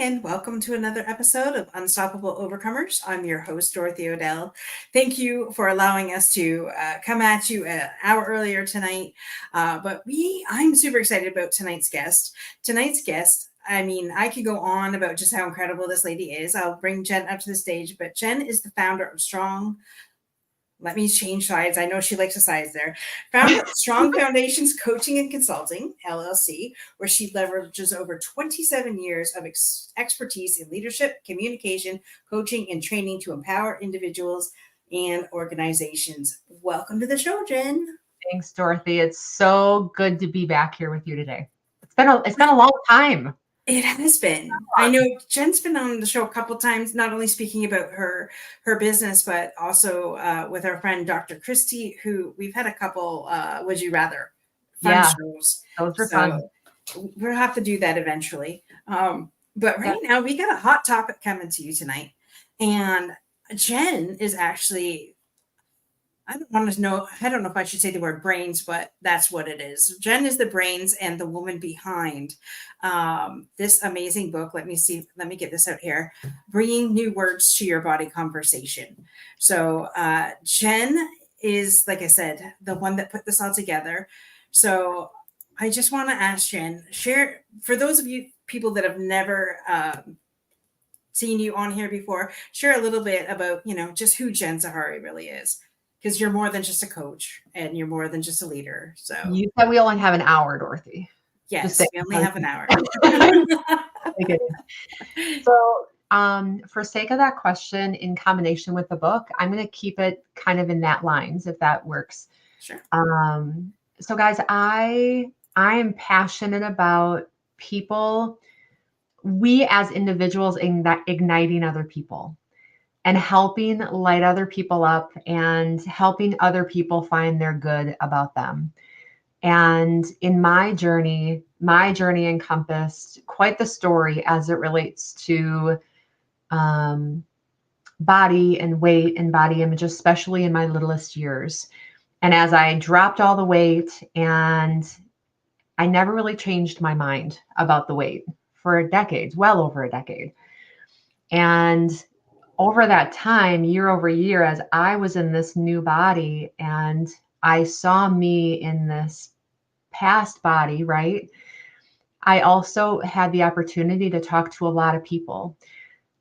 and welcome to another episode of Unstoppable Overcomers. I'm your host, Dorothy Odell. Thank you for allowing us to come at you an hour earlier tonight. I'm super excited about tonight's guest. I could go on about just how incredible this lady is. I'll bring Jen up to the stage, but Jen is the founder of Strong. Let me change sides. I know she likes the sides there. Founder of Strong Foundations Coaching and Consulting, LLC, where she leverages over 27 years of expertise in leadership, communication, coaching, and training to empower individuals and organizations. Welcome to the show, Jen. Thanks, Dorothy. It's so good to be back here with you today. It's been a long time. It has been. I know Jen's been on the show a couple times, not only speaking about her business, but also with our friend Dr. Christy, who we've had a couple Would You Rather fun shows. Those were fun. We'll have to do that eventually. But right now we got a hot topic coming to you tonight. And Jen is actually, I don't know if I should say the word brains, but that's what it is. Jen is the brains and the woman behind this amazing book. Let me get this out here. Bringing New Words to Your Body Conversation. So Jen is, like I said, the one that put this all together. So I just want to ask Jen, share, for those of you people that have never seen you on here before, share a little bit about, just who Jen Zahari really is. Because you're more than just a coach and you're more than just a leader. So you said we only have an hour, Dorothy. Yes, we only have an hour. So for sake of that question, in combination with the book, I'm going to keep it kind of in that lines, if that works. Sure. So guys, I am passionate about people, we as individuals igniting other people and helping light other people up and helping other people find their good about them. And in my journey encompassed quite the story as it relates to body and weight and body image, especially in my littlest years. And as I dropped all the weight, and I never really changed my mind about the weight for decades, well over a decade. And over that time, year over year, as I was in this new body and I saw me in this past body, right? I also had the opportunity to talk to a lot of people.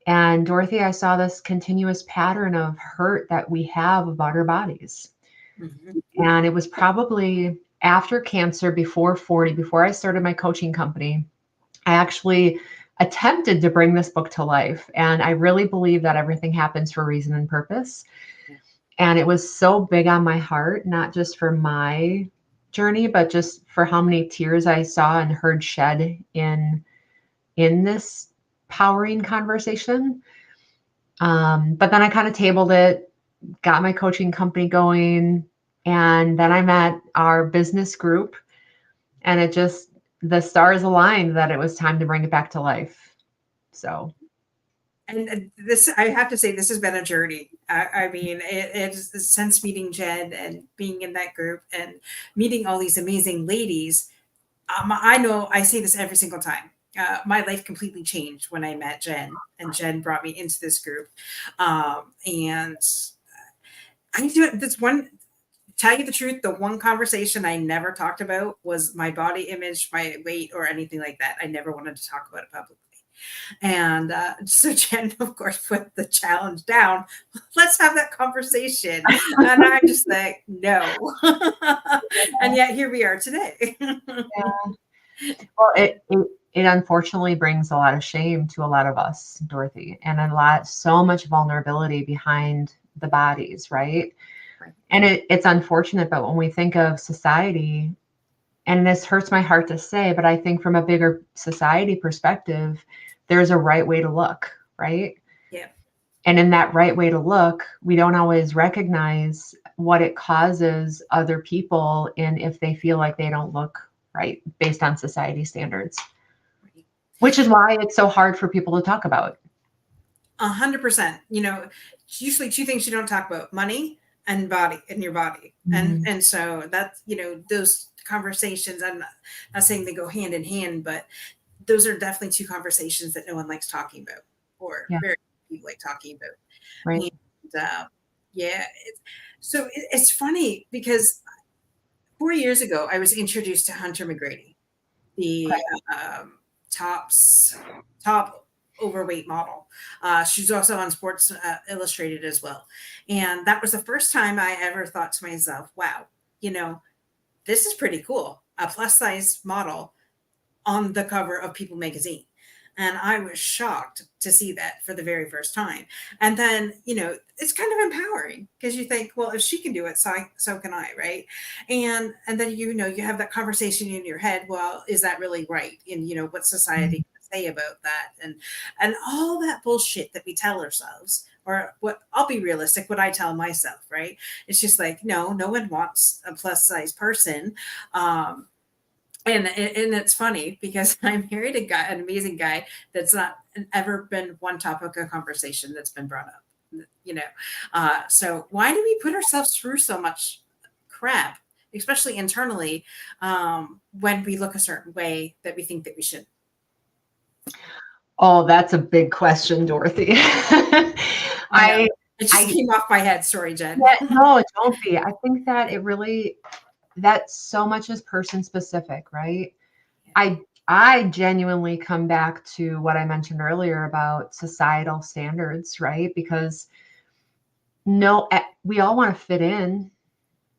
And Dorothy, I saw this continuous pattern of hurt that we have about our bodies. Mm-hmm. And it was probably after cancer, before 40, before I started my coaching company, I actually attempted to bring this book to life. And I really believe that everything happens for reason and purpose. And it was so big on my heart, not just for my journey, but just for how many tears I saw and heard shed in this powering conversation. But then I kind of tabled it, got my coaching company going. And then I met our business group, and the stars aligned that it was time to bring it back to life. So. And this, I have to say, this has been a journey. I mean, it's since meeting Jen and being in that group and meeting all these amazing ladies. I know I say this every single time. My life completely changed when I met Jen, and Jen brought me into this group. And I do this one. Tell you the truth, the one conversation I never talked about was my body image, my weight, or anything like that. I never wanted to talk about it publicly. And so Jen, of course, put the challenge down. Let's have that conversation. And I'm just like, no. And yet here we are today. Yeah. Well, it unfortunately brings a lot of shame to a lot of us, Dorothy, and so much vulnerability behind the bodies, right? And it's unfortunate, but when we think of society, and this hurts my heart to say, but I think from a bigger society perspective, there's a right way to look, right? Yeah. And in that right way to look, we don't always recognize what it causes other people in if they feel like they don't look right based on society standards, which is why it's so hard for people to talk about. 100%. Usually two things you don't talk about: money and body, and your body. Mm-hmm. And so that's, those conversations, I'm not saying they go hand in hand, but those are definitely two conversations that no one likes talking about, or Yeah. very few people like talking about. Right. And yeah, it's funny because 4 years ago I was introduced to Hunter McGrady, the Okay. tops top overweight model. She's also on Sports Illustrated as well, and that was the first time I ever thought to myself, "Wow, you know, this is pretty cool. A plus size model on the cover of People magazine." And I was shocked to see that for the very first time. And then, it's kind of empowering because you think, well, if she can do it, so can I, right? And then you have that conversation in your head. Well, is that really right? And what society Mhm. can say about that, and all that bullshit that we tell ourselves, or what I'll be realistic, what I tell myself, right? It's just like, no one wants a plus size person. And it's funny because I married an amazing guy that's not ever been one topic of conversation that's been brought up. You know, so why do we put ourselves through so much crap, especially internally, when we look a certain way that we think that we should? Oh, that's a big question, Dorothy. I know I it just I came off my head. Sorry, Jen. yeah, no, it don't be. I think that that so much is person specific, right? I genuinely come back to what I mentioned earlier about societal standards, right? Because no, we all want to fit in,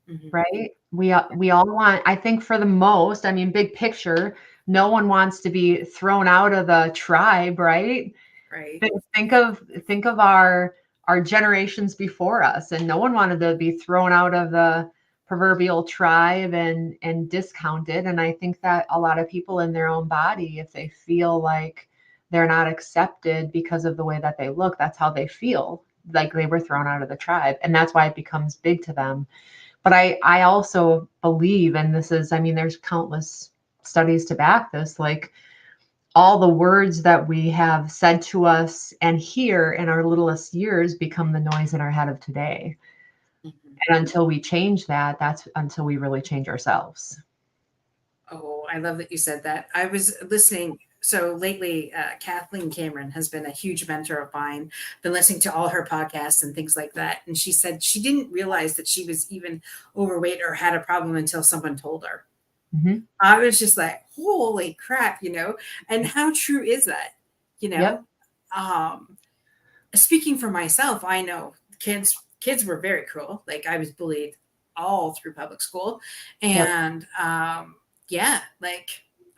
Mhm. right? We all want, I think for the most, I mean, big picture, no one wants to be thrown out of the tribe, right? Right. Think of our generations before us, and no one wanted to be thrown out of the proverbial tribe and discounted. And I think that a lot of people in their own body, if they feel like they're not accepted because of the way that they look, that's how they feel, like they were thrown out of the tribe, and that's why it becomes big to them. But I also believe, and this is, I mean, there's countless studies to back this, like all the words that we have said to us and hear in our littlest years become the noise in our head of today. Mhm. And until we change that, that's until we really change ourselves. Oh, I love that you said that. I was listening. So lately, Kathleen Cameron has been a huge mentor of mine, been listening to all her podcasts and things like that. And she said she didn't realize that she was even overweight or had a problem until someone told her. Hmm. I was just like, holy crap, and how true is that? You Yep. know, um, Speaking for myself, I know kids were very cruel. Like I was bullied all through public school, Yep. and yeah, like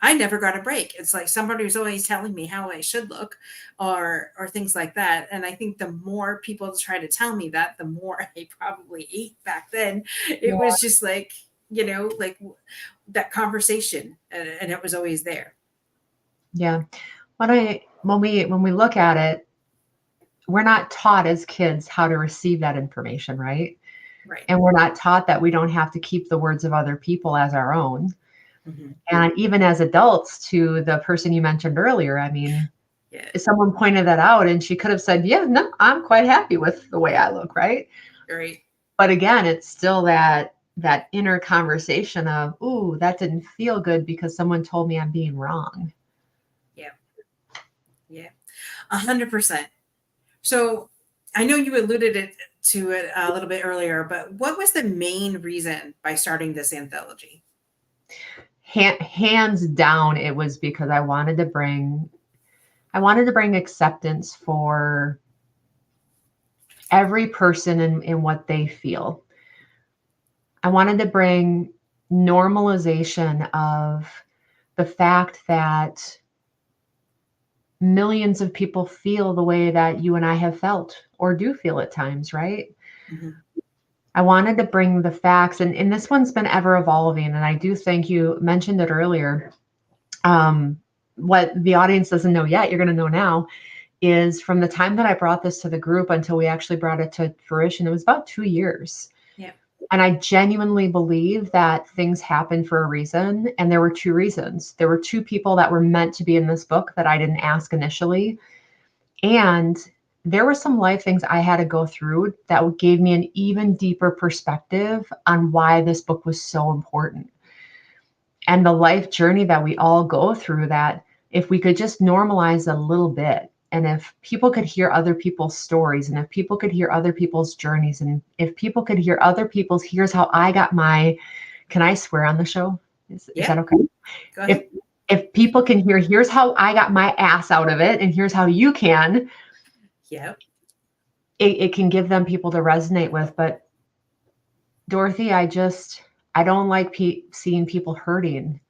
I never got a break. It's like somebody was always telling me how I should look, or things like that. And I think the more people try to tell me that, the more I probably ate back then. It Yeah. was just like like that conversation, and it was always there. Yeah. When we look at it, we're not taught as kids how to receive that information, right? Right. And we're not taught that we don't have to keep the words of other people as our own. Hmm. And even as adults, to the person you mentioned earlier, I mean, Yeah. someone pointed that out and she could have said, yeah, no, I'm quite happy with the way I look, right? Right. But again, it's still that inner conversation of, ooh, that didn't feel good because someone told me I'm being wrong. Yeah. Yeah. 100%. So I know you alluded to it a little bit earlier, but what was the main reason by starting this anthology? Hands down, it was because I wanted to bring acceptance for every person in what they feel. I wanted to bring normalization of the fact that millions of people feel the way that you and I have felt or do feel at times, right? Mhm. I wanted to bring the facts, and this one's been ever evolving. And I do think you mentioned it earlier. Um, what the audience doesn't know yet, you're going to know now, is from the time that I brought this to the group until we actually brought it to fruition, it was about 2 years. Yeah. And I genuinely believe that things happen for a reason. And there were two reasons. There were two people that were meant to be in this book that I didn't ask initially. And there were some life things I had to go through that gave me an even deeper perspective on why this book was so important. And the life journey that we all go through, that if we could just normalize a little bit, and if people could hear other people's stories, and if people could hear other people's journeys, and if people could hear other people's, here's how I got my, can I swear on the show? Is that okay? Go ahead. If people can hear, here's how I got my ass out of it, and here's how you can, it can give them people to resonate with. But Dorothy, I don't like seeing people hurting.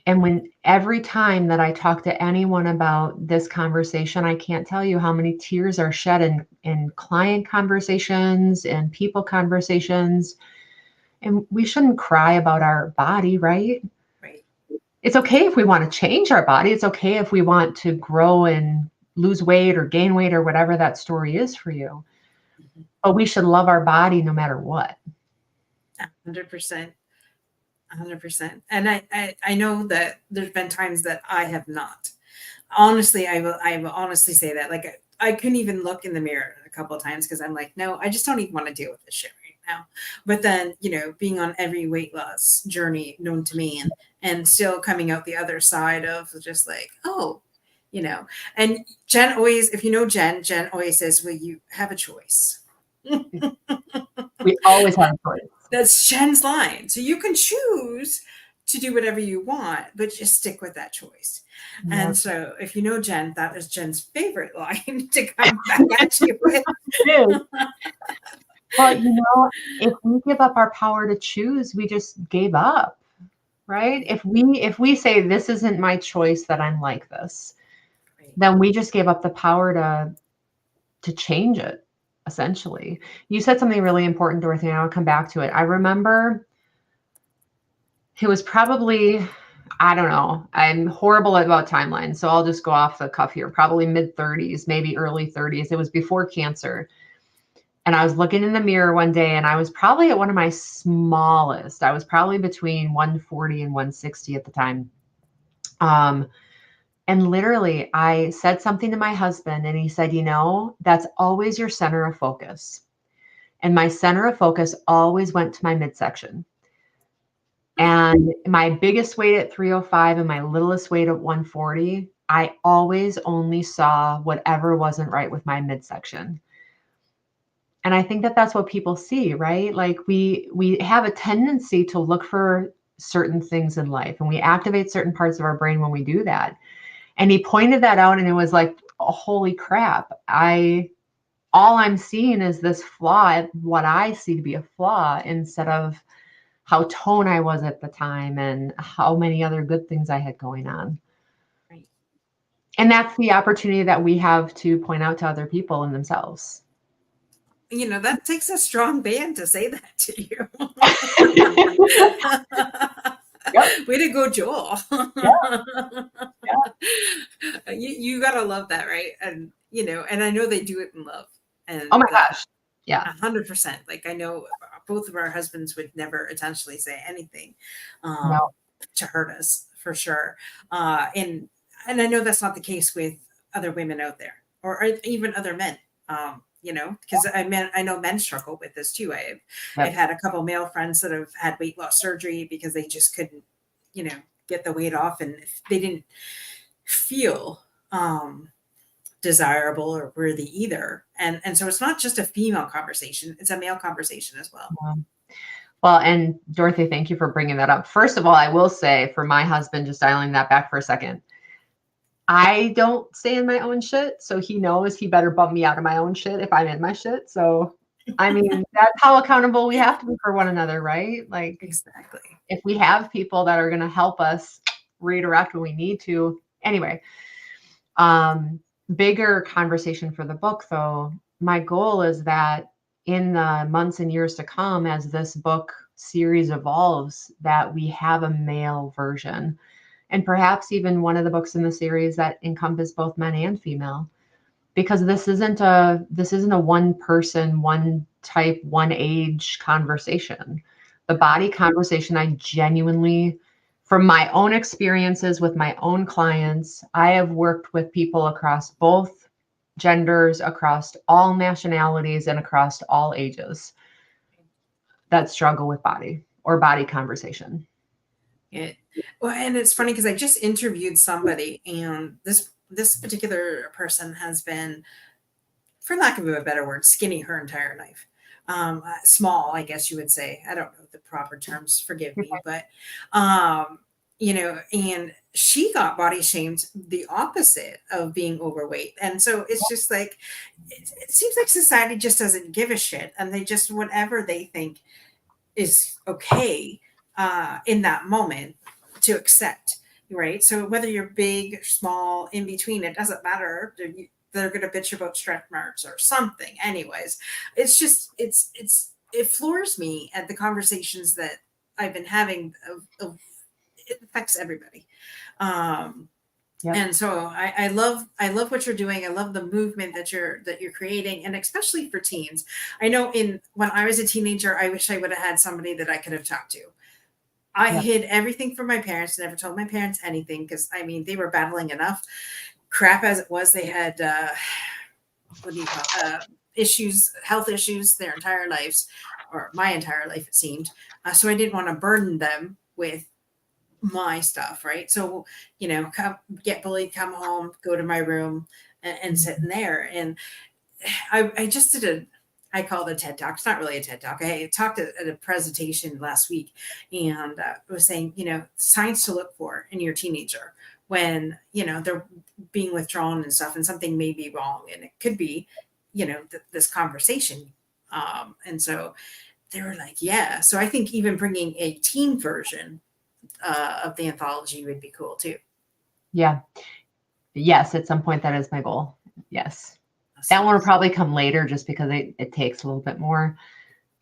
And when every time that I talk to anyone about this conversation, I can't tell you how many tears are shed in client conversations and people conversations. And we shouldn't cry about our body, right? Right. It's okay if we want to change our body. It's okay if we want to grow and lose weight or gain weight or whatever that story is for you. Mm-hmm. But we should love our body no matter what. 100%. 100%. And I know that there's been times that I have not. Honestly, I will honestly say that. Like, I couldn't even look in the mirror a couple of times because I'm like, no, I just don't even want to deal with this shit right now. But then, being on every weight loss journey known to me and still coming out the other side of just like, oh, and Jen always, if you know Jen always says, well, you have a choice. We always have a choice. That's Jen's line. So you can choose to do whatever you want, but just stick with that choice. Yeah. And so if you know Jen, that is Jen's favorite line to come back at you with. Well, if we give up our power to choose, we just gave up, right? If we say this isn't my choice, that I'm like this, right, then we just gave up the power to change it. Essentially, you said something really important, Dorothy, and I'll come back to it. I remember it was probably, I don't know, I'm horrible about timelines, so I'll just go off the cuff here, probably mid-30s, maybe early 30s. It was before cancer. And I was looking in the mirror one day, and I was probably at one of my smallest. I was probably between 140 and 160 at the time. And literally, I said something to my husband, and he said, that's always your center of focus. And my center of focus always went to my midsection. And my biggest weight at 305 and my littlest weight at 140, I always only saw whatever wasn't right with my midsection. And I think that that's what people see, right? Like we have a tendency to look for certain things in life, and we activate certain parts of our brain when we do that. And he pointed that out, and it was like, oh, holy crap. All I'm seeing is this flaw, what I see to be a flaw, instead of how toned I was at the time and how many other good things I had going on. Right. And that's the opportunity that we have to point out to other people and themselves. That takes a strong band to say that to you. Yep. Way to go, Joel. Yeah. You gotta love that, right? And and I know they do it in love. And oh my gosh, yeah, 100%. Like, I know both of our husbands would never intentionally say anything to hurt us, for sure. And I know that's not the case with other women out there, or even other men. Because I know men struggle with this too. I've had a couple male friends that have had weight loss surgery because they just couldn't, get the weight off, and they didn't feel desirable or worthy either. And so it's not just a female conversation; it's a male conversation as well. Well, and Dorothy, thank you for bringing that up. First of all, I will say, for my husband, just dialing that back for a second, I don't stay in my own shit, so he knows he better bump me out of my own shit if I'm in my shit. So, I mean, that's how accountable we have to be for one another, right? Like, exactly. If we have people that are going to help us redirect when we need to. Anyway, bigger conversation for the book, though. My goal is that in the months and years to come, as this book series evolves, that we have a male version. And perhaps even one of the books in the series that encompass both men and female, because this isn't a one person, one type, one age conversation. The body conversation, I genuinely, from my own experiences with my own clients, I have worked with people across both genders, across all nationalities, and across all ages that struggle with body or body conversation. It, well, and it's funny because I just interviewed somebody, and this particular person has been, for lack of a better word, skinny her entire life. Small, I guess you would say. I don't know the proper terms. Forgive me, but um, and she got body shamed the opposite of being overweight, and so it's just like it seems like society just doesn't give a shit, and they just whatever they think is okay in that moment to accept, right? So whether you're big, small, in between, it doesn't matter. They're going to bitch about stretch marks or something. Anyways, it's just it floors me at the conversations that I've been having of it affects everybody. Um, Yep. and so I love what you're doing. I love the movement that you're creating, and especially for teens. I know in when I was a teenager, I wish I would have had somebody that I could have talked to. I Yep. hid everything from my parents, never told my parents anything because I mean they were battling enough crap as it was. They had what do you call issues, health issues their entire lives, or my entire life it seemed. So I didn't want to burden them with my stuff, right? So, come get bullied, come home, go to my room and sit in there. And I just did I call it a TED talk. It's not really a TED talk. I talked at a presentation last week and was saying, signs to look for in your teenager when, they're being withdrawn and stuff and something may be wrong. And it could be, this conversation. And so they were like, yeah. So I think even bringing a teen version of the anthology would be cool too. Yeah. Yes, at some point that is my goal. Yes. So, That one will probably come later just because it takes a little bit more.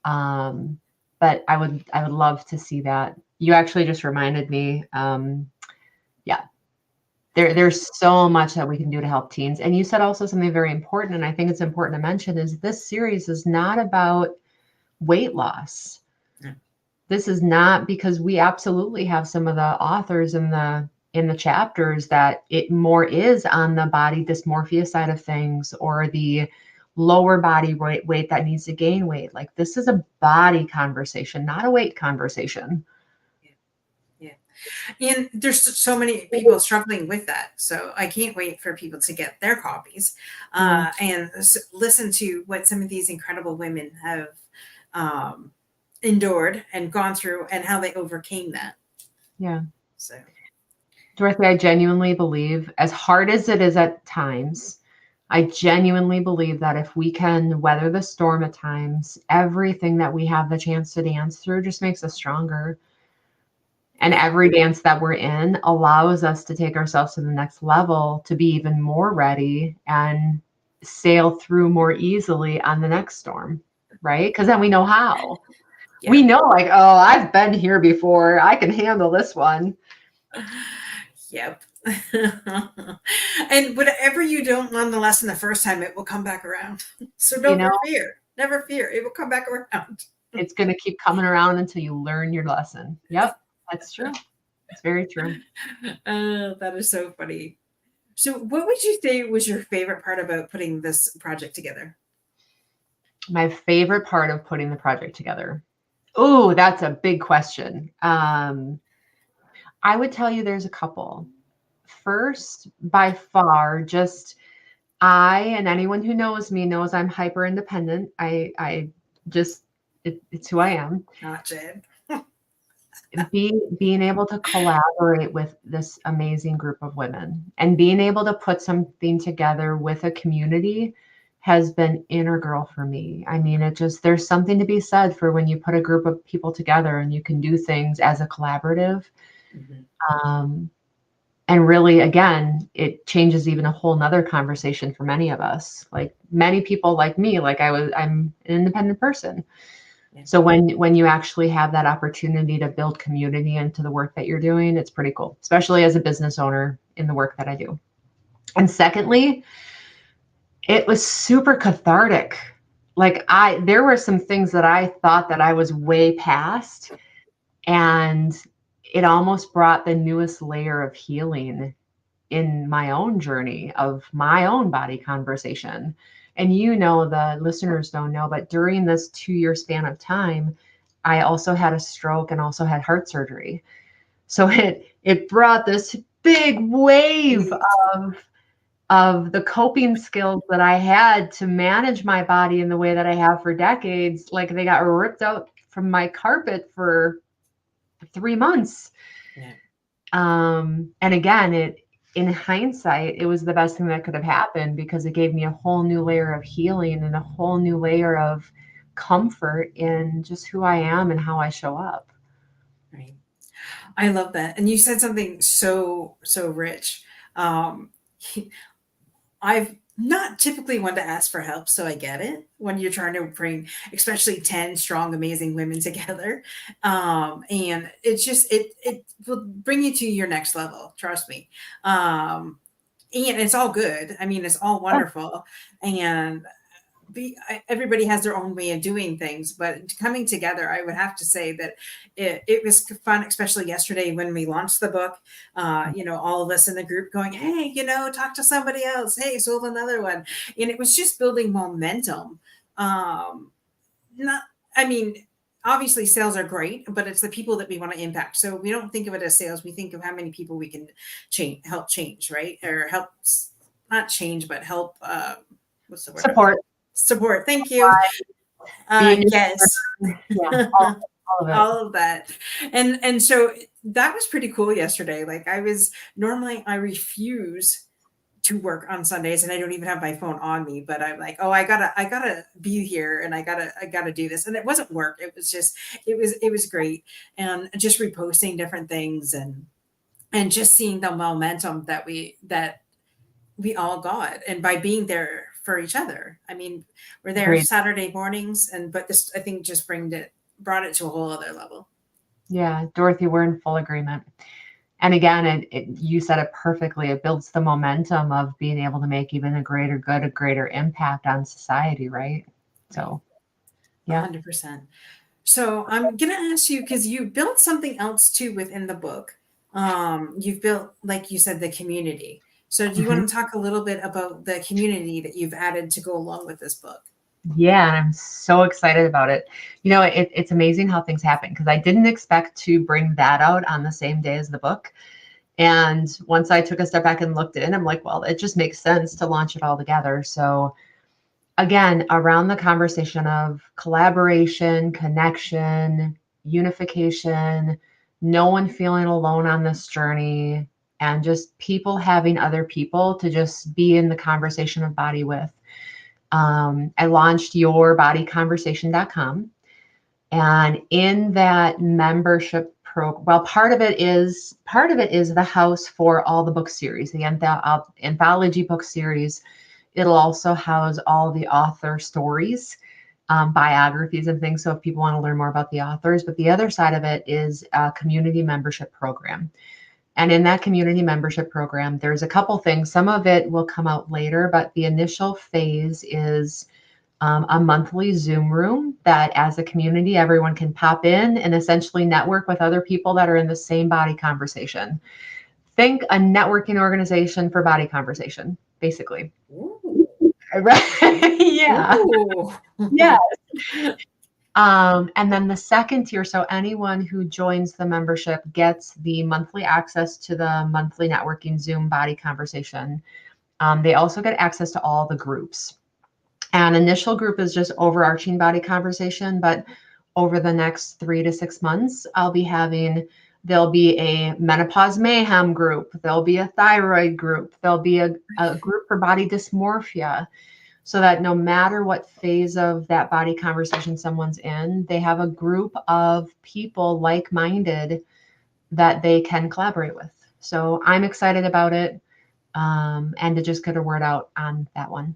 But I would love to see that. You actually just reminded me. Yeah. There's so much that we can do to help teens. And you said also something very important, and I think it's important to mention is this series is not about weight loss. Yeah. This is not, because we absolutely have some of the authors in the chapters that it more is on the body dysmorphia side of things, or the lower body weight that needs to gain weight. Like, this is a body conversation, not a weight conversation. Yeah. And there's so many people struggling with that. So I can't wait for people to get their copies and listen to what some of these incredible women have endured and gone through and how they overcame that. Yeah. So, Dorothy, I genuinely believe, as hard as it is at times, I genuinely believe that if we can weather the storm at times, everything that we have the chance to dance through just makes us stronger. And every dance that we're in allows us to take ourselves to the next level, to be even more ready and sail through more easily on the next storm, right? Because then we know how. yeah. We know, like, oh, I've been here before. I can handle this one. Yep. And whatever you don't learn the lesson the first time, it will come back around. So don't fear. Never fear. It will come back around. It's going to keep coming around until you learn your lesson. Yep, that's true. It's very true. That is so funny. So what would you say was your favorite part about putting this project together? My favorite part of putting the project together. Oh, that's a big question. I would tell you there's a couple. First, by far, just and anyone who knows me knows I'm hyper independent. I just, it's who I am. Not Jen. Being able to collaborate with this amazing group of women and being able to put something together with a community has been integral for me. I mean, there's something to be said for when you put a group of people together and you can do things as a collaborative. Mm-hmm. And really, again, it changes even a whole nother conversation for many of us. Like, many people like me, I'm an independent person. Yeah. So when you actually have that opportunity to build community into the work that you're doing, it's pretty cool, especially as a business owner in the work that I do. And secondly, it was super cathartic. Like, there were some things that I thought that I was way past, and it almost brought the newest layer of healing in my own journey of my own body conversation. And the listeners don't know, but during this 2-year span of time, I also had a stroke and also had heart surgery. So it brought this big wave of the coping skills that I had to manage my body in the way that I have for decades. Like they got ripped out from my carpet for 3 months. Yeah. And again, in hindsight, it was the best thing that could have happened because it gave me a whole new layer of healing and a whole new layer of comfort in just who I am and how I show up. Right. I love that. And you said something so, so rich. Um, I've not typically one to ask for help, so I get it when you're trying to bring, especially 10 strong, amazing women together. And it's just, it will bring you to your next level. Trust me. And it's all good. I mean, it's all Yeah, wonderful. And everybody has their own way of doing things, but coming together, I would have to say that it was fun, especially yesterday when we launched the book. All of us in the group going, hey, talk to somebody else, hey, sold another one. And it was just building momentum. Not I mean, obviously sales are great, but it's the people that we want to impact. So we don't think of it as sales, we think of how many people we can help change, right? Or help, not change, but help, what's the word I'm support, looking, support. Thank you. being, Yes. yeah, all of it. All of that. And so that was pretty cool yesterday. Like normally I refuse to work on Sundays and I don't even have my phone on me, but I'm like, oh, I gotta be here and I gotta do this. And it wasn't work. It was just, it was great. And just reposting different things and just seeing the momentum that we all got. And by being there for each other. I mean, we're there Agreed. Saturday mornings but this, I think, just brought it to a whole other level. Yeah, Dorothy, we're in full agreement. And again, you said it perfectly. It builds the momentum of being able to make even a greater good, a greater impact on society, right? Right. So, yeah. 100%. So I'm gonna ask you, because you built something else too within the book. You've built, like you said, the community. So do you Mhm. want to talk a little bit about the community that you've added to go along with this book? Yeah, and I'm so excited about it. It's amazing how things happen because I didn't expect to bring that out on the same day as the book. And once I took a step back and looked in, I'm like, well, it just makes sense to launch it all together. So again, around the conversation of collaboration, connection, unification, no one feeling alone on this journey, and just people having other people to just be in the conversation of body with. I launched yourbodyconversation.com. And in that membership program, well, part of it is the house for all the book series, the anthology book series. It'll also house all the author stories, biographies and things. So if people want to learn more about the authors, but the other side of it is a community membership program. And in that community membership program, there's a couple things. Some of it will come out later, but the initial phase is a monthly Zoom room that, as a community, everyone can pop in and essentially network with other people that are in the same body conversation. Think a networking organization for body conversation, basically. Ooh. Right? Yeah. Ooh. Yeah. And then the second tier, so anyone who joins the membership gets the monthly access to the monthly networking Zoom body conversation. They also get access to all the groups. An initial group is just overarching body conversation, but over the next 3 to 6 months, there'll be a menopause mayhem group, there'll be a thyroid group, there'll be a group for body dysmorphia, so that no matter what phase of that body conversation someone's in, they have a group of people like-minded that they can collaborate with. So I'm excited about it, and to just get a word out on that one.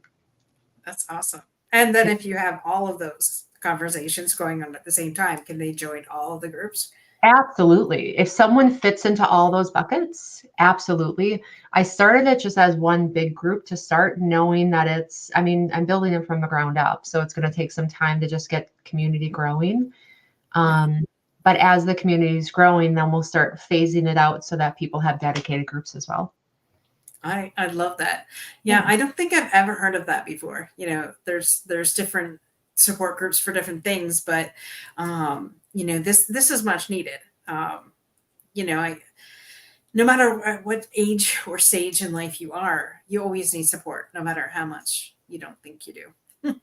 That's awesome. And then if you have all of those conversations going on at the same time, can they join all of the groups? Absolutely. If someone fits into all those buckets, absolutely. I started it just as one big group to start, knowing that I'm building it from the ground up. So it's going to take some time to just get community growing. Right. But as the community is growing, then we'll start phasing it out so that people have dedicated groups as well. I love that. Yeah, Yeah. I don't think I've ever heard of that before. There's different support groups for different things, but this is much needed. no matter what age or stage in life you are, you always need support, no matter how much you don't think you do.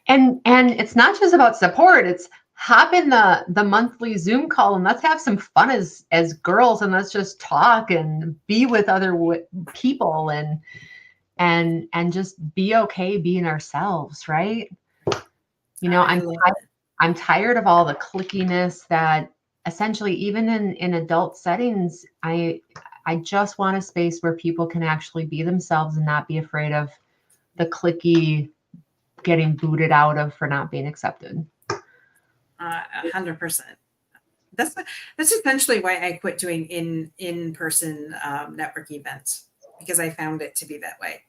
And it's not just about support. It's hop in the monthly Zoom call and let's have some fun as girls, and let's just talk and be with other people and just be okay being ourselves, right? I'm tired of all the clickiness that essentially, even in adult settings, I just want a space where people can actually be themselves and not be afraid of the clicky getting booted out of for not being accepted. 100%. That's essentially why I quit doing in-person network events, because I found it to be that way.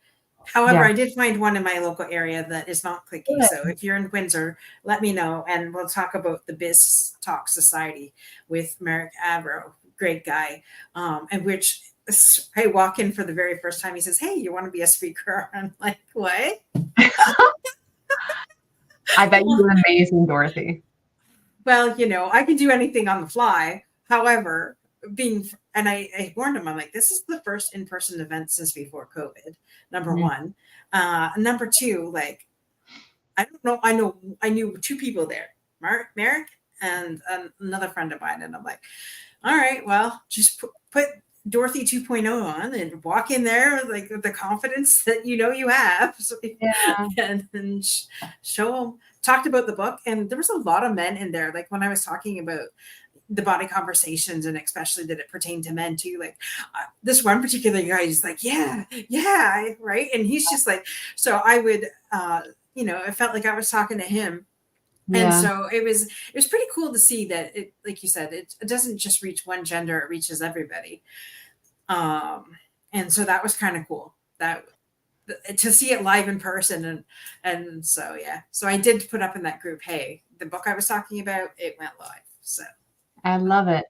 However, I did find one in my local area that is not clicky. So if you're in Windsor, let me know, and we'll talk about the Biz Talk Society with Merrick Avro, great guy, and which I walk in for the very first time. He says, "Hey, you want to be a speaker?" I'm like, "What?" I bet you were amazing, Dorothy. Well, I can do anything on the fly. However, I warned him, I'm like, this is the first in-person event since before COVID, number one. Number two, like, I don't know. I knew two people there, Merrick and another friend of mine. And I'm like, all right, well, just put Dorothy 2.0 on and walk in there like with the confidence that you have. So, and show them. Talked about the book, and there was a lot of men in there. Like when I was talking about the body conversations, and especially that it pertained to men too. Like this one particular guy is like, yeah, right, and he's just like, so I would, it felt like I was talking to him. Yeah. And so it was pretty cool to see that it, like you said, it doesn't just reach one gender; it reaches everybody. And so that was kind of cool. That to see it live in person, and so so I did put up in that group, hey, the book I was talking about, it went live. So I love it.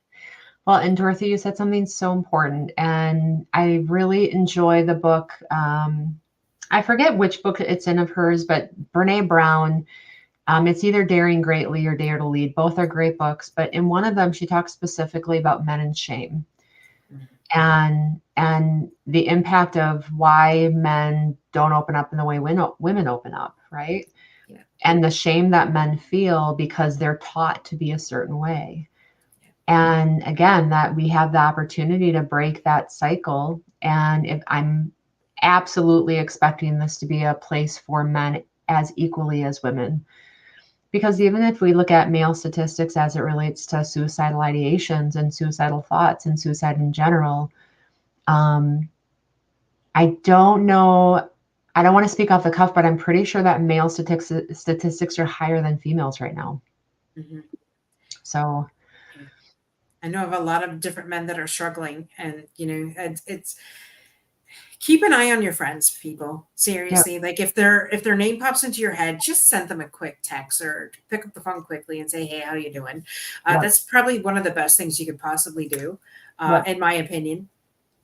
Well, and Dorothy, you said something so important, and I really enjoy the book. I forget which book it's in of hers, but Brene Brown, it's either Daring Greatly or Dare to Lead. Both are great books, but in one of them she talks specifically about men and shame. And the impact of why men don't open up in the way women open up, right? Yeah. And the shame that men feel because they're taught to be a certain way. Yeah. And again, that we have the opportunity to break that cycle. And if I'm absolutely expecting this to be a place for men as equally as women. Because even if we look at male statistics as it relates to suicidal ideations and suicidal thoughts and suicide in general, I don't know. I don't want to speak off the cuff, but I'm pretty sure that male statistics are higher than females right now. Mm-hmm. So I know of a lot of different men that are struggling, and it's keep an eye on your friends, people. Seriously, like if their name pops into your head, just send them a quick text or pick up the phone quickly and say, "Hey, how you doing?" That's probably one of the best things you could possibly do, in my opinion.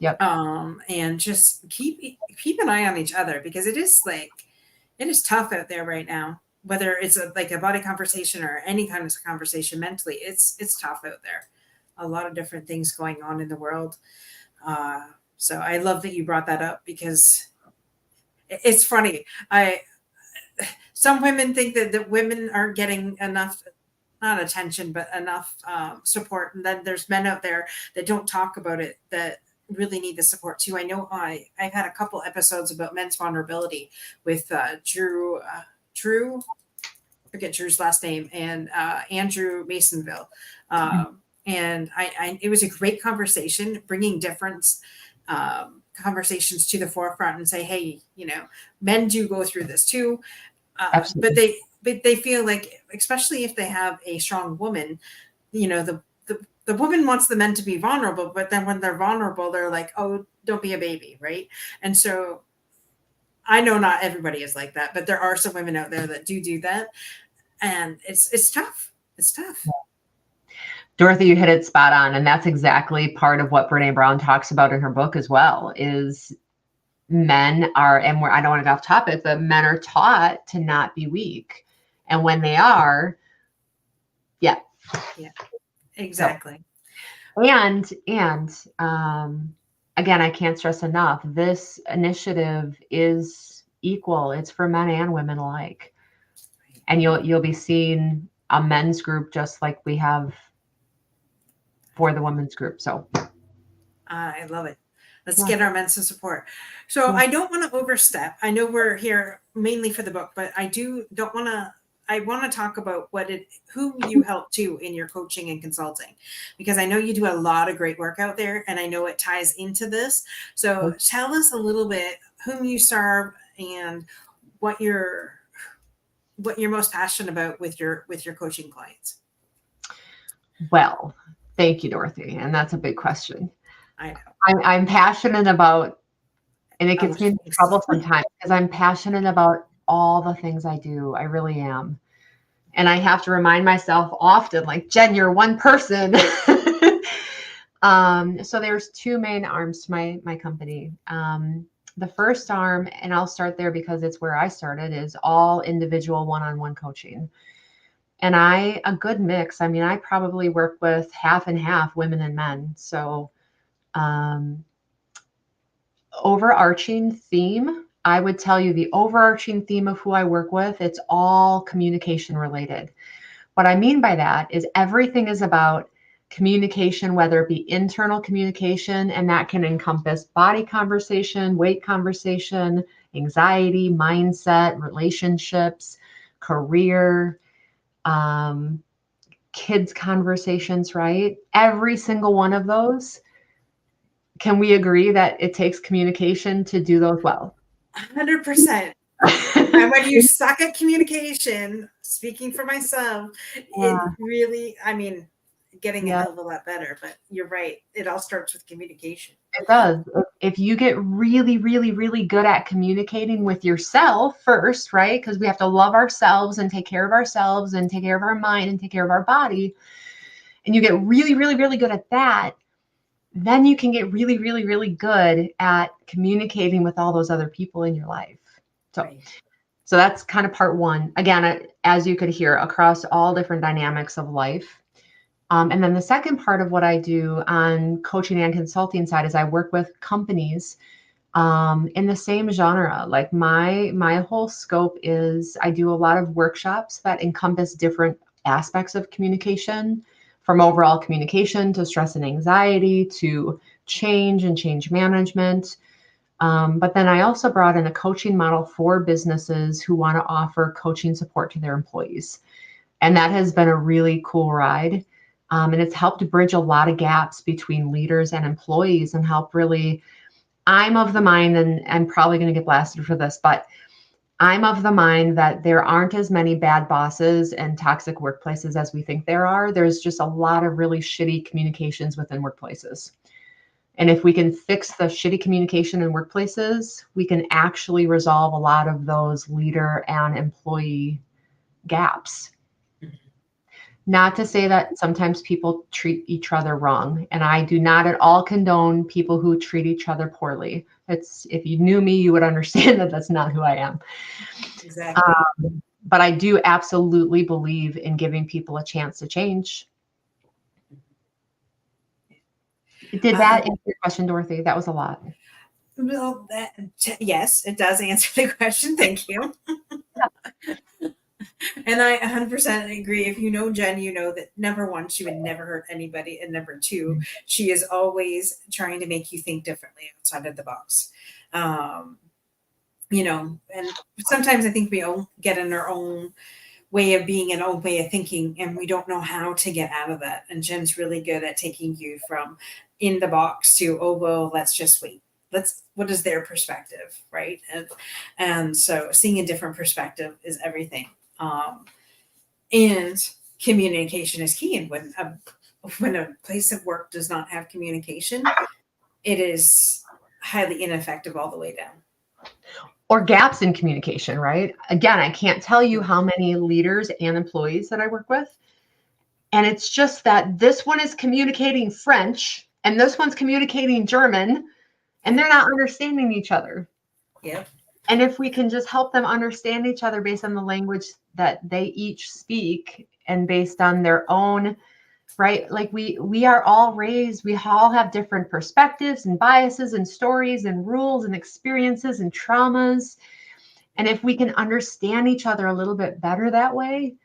Yep. And just keep an eye on each other, because it is tough out there right now, whether it's a body conversation or any kind of conversation mentally. It's tough out there. A lot of different things going on in the world. So I love that you brought that up, because it's funny. Some women think that women aren't getting enough, not attention, but enough support. And then there's men out there that don't talk about it, that really need the support too. I know I've had a couple episodes about men's vulnerability with Drew, forget Drew's last name, and Andrew Masonville. And it was a great conversation, bringing different conversations to the forefront and say, hey, men do go through this too. But they feel like, especially if they have a strong woman, the woman wants the men to be vulnerable, but then when they're vulnerable, they're like, oh, don't be a baby, right? And so I know not everybody is like that, but there are some women out there that do that. And it's tough. It's tough. Dorothy, you hit it spot on. And that's exactly part of what Brene Brown talks about in her book as well, is men are, and I don't want to go off topic, but men are taught to not be weak. And when they are, exactly. And again, I can't stress enough, this initiative is equal. It's for men and women alike. And you'll be seeing a men's group just like we have for the women's group. So I love it. Let's yeah, get our men some support. So yeah. I don't want to overstep. I know we're here mainly for the book, but don't want to. I want to talk about who you help too in your coaching and consulting, because I know you do a lot of great work out there, and I know it ties into this. So tell us a little bit whom you serve and what you're most passionate about with your coaching clients. Well, thank you, Dorothy. And that's a big question. I know. I'm passionate about, and it Oh, gets me in trouble sometimes because I'm passionate about all the things I do. I really am. And I have to remind myself often, like, Jen, you're one person. So there's two main arms to my company. The first arm, and I'll start there because it's where I started, is all individual one-on-one coaching. And a good mix. I mean, I probably work with half and half women and men. So overarching theme, I would tell you the overarching theme of who I work with, it's all communication related. What I mean by that is everything is about communication, whether it be internal communication, and that can encompass body conversation, weight conversation, anxiety, mindset, relationships, career, kids conversations, right? Every single one of those. Can we agree that it takes communication to do those well? 100%. And when you suck at communication, speaking for myself, it really, I mean, getting a hell of a lot better, but you're right. It all starts with communication. It does. If you get really, really, really good at communicating with yourself first, right? Because we have to love ourselves and take care of ourselves and take care of our mind and take care of our body. And you get really, really, really good at that. Then you can get really, really, really good at communicating with all those other people in your life. So that's kind of part one. Again, as you could hear, across all different dynamics of life. And then the second part of what I do on coaching and consulting side is I work with companies in the same genre. Like my whole scope is I do a lot of workshops that encompass different aspects of communication, from overall communication to stress and anxiety to change and change management. But then I also brought in a coaching model for businesses who want to offer coaching support to their employees. And that has been a really cool ride. And it's helped bridge a lot of gaps between leaders and employees and help really, I'm of the mind, and I'm probably going to get blasted for this, but I'm of the mind that there aren't as many bad bosses and toxic workplaces as we think there are. There's just a lot of really shitty communications within workplaces. And if we can fix the shitty communication in workplaces, we can actually resolve a lot of those leader and employee gaps. Not to say that sometimes people treat each other wrong. And I do not at all condone people who treat each other poorly. If you knew me, you would understand that that's not who I am. Exactly. But I do absolutely believe in giving people a chance to change. Did that answer your question, Dorothy? That was a lot. Well, yes, it does answer the question. Thank you. And I 100% agree. If you know Jen, you know that number one, she would never hurt anybody. And number two, she is always trying to make you think differently outside of the box. And sometimes I think we all get in our own way of being and own way of thinking, and we don't know how to get out of that. And Jen's really good at taking you from in the box to, oh, well, let's just wait. What is their perspective, right? And so seeing a different perspective is everything. And communication is key. And when a place of work does not have communication, it is highly ineffective all the way down. Or gaps in communication, right? Again, I can't tell you how many leaders and employees that I work with. And it's just that this one is communicating French and this one's communicating German, and they're not understanding each other. Yeah. And if we can just help them understand each other based on the language that they each speak and based on their own right? Like we are all raised, we all have different perspectives and biases and stories and rules and experiences and traumas. And if we can understand each other a little bit better that way,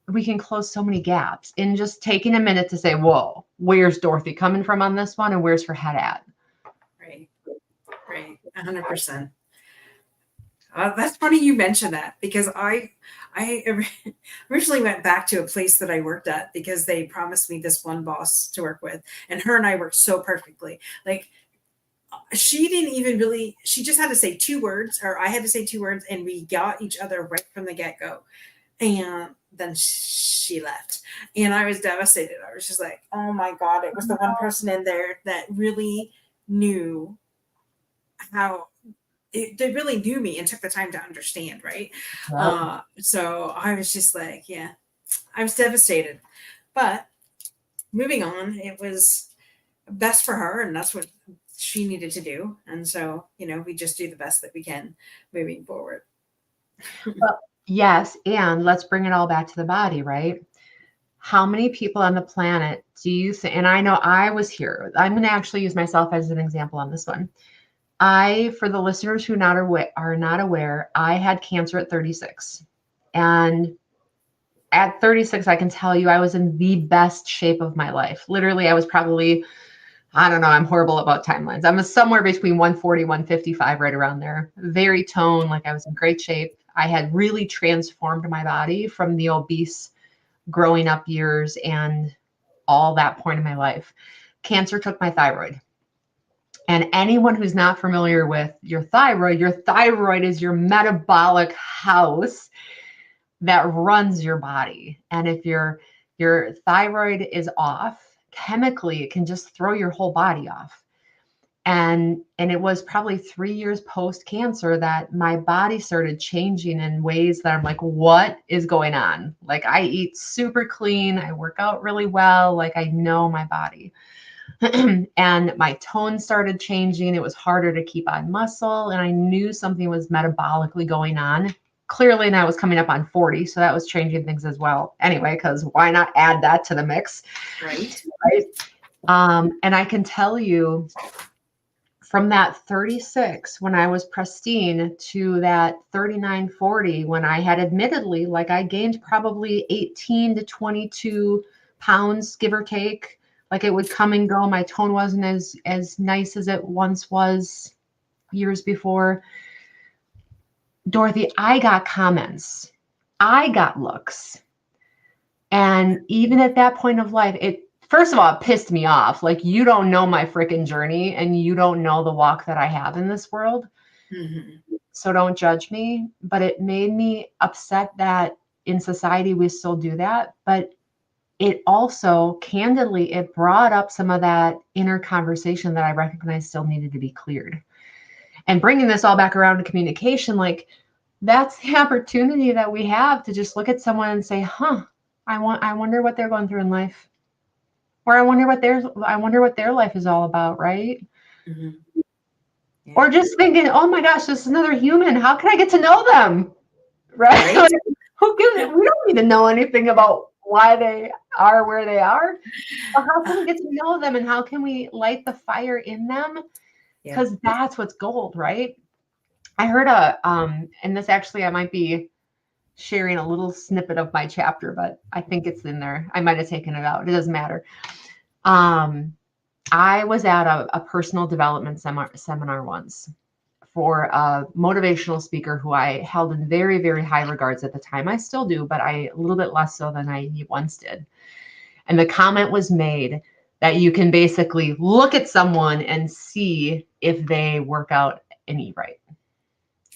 we can close so many gaps in just taking a minute to say, whoa, where's Dorothy coming from on this one? And where's her head at? Right. Right. 100%. That's funny you mentioned that, because I originally went back to a place that I worked at because they promised me this one boss to work with, and her and I worked so perfectly. Like, she didn't even really, she just had to say 2 words, or I had to say 2 words, and we got each other right from the get-go. And then she left, and I was devastated. I was just like, oh my God, it was the one person in there that really knew how they really knew me and took the time to understand, right? Yep. So I was just like, yeah, I was devastated. But moving on, it was best for her, and that's what she needed to do. And so, we just do the best that we can moving forward. Well, yes. And let's bring it all back to the body, right? How many people on the planet do you think? And I know I was here. I'm going to actually use myself as an example on this one. For the listeners who are not aware, I had cancer at 36. And at 36, I can tell you I was in the best shape of my life. Literally, I was probably, I don't know, I'm horrible about timelines. I'm somewhere between 140, 155, right around there. Very toned, like I was in great shape. I had really transformed my body from the obese growing up years and all that point in my life. Cancer took my thyroid. And anyone who's not familiar with your thyroid is your metabolic house that runs your body. And if your thyroid is off, chemically, it can just throw your whole body off. And it was probably 3 years post cancer that my body started changing in ways that I'm like, what is going on? Like, I eat super clean, I work out really well, like I know my body. And my tone started changing. It was harder to keep on muscle, and I knew something was metabolically going on. Clearly, and I was coming up on 40, so that was changing things as well. Anyway, because why not add that to the mix? Right. Right. And I can tell you, from that 36 when I was pristine to that 39, 40 when I had admittedly, like, I gained probably 18 to 22 pounds, give or take. Like, it would come and go. My tone wasn't as nice as it once was years before. Dorothy, I got comments. I got looks. And even at that point of life, first of all, it pissed me off. Like, you don't know my freaking journey, and you don't know the walk that I have in this world. Mm-hmm. So don't judge me. But it made me upset that in society we still do that. But it also, candidly, it brought up some of that inner conversation that I recognized still needed to be cleared. And bringing this all back around to communication, like, that's the opportunity that we have to just look at someone and say, I wonder what they're going through in life. Or I wonder what their life is all about, right? Mm-hmm. Yeah. Or just thinking, oh my gosh, this is another human. How can I get to know them? Right? Right. Who gives it? We don't need to know anything about why they are where they are. But how can we get to know them, and how can we light the fire in them? Yeah. Because that's what's gold, right? I heard and this actually, I might be sharing a little snippet of my chapter, but I think it's in there. I might have taken it out. It doesn't matter. I was at a personal development seminar once for a motivational speaker who I held in very, very high regards at the time. I still do, but a little bit less so than I once did. And the comment was made that you can basically look at someone and see if they work out and eat right.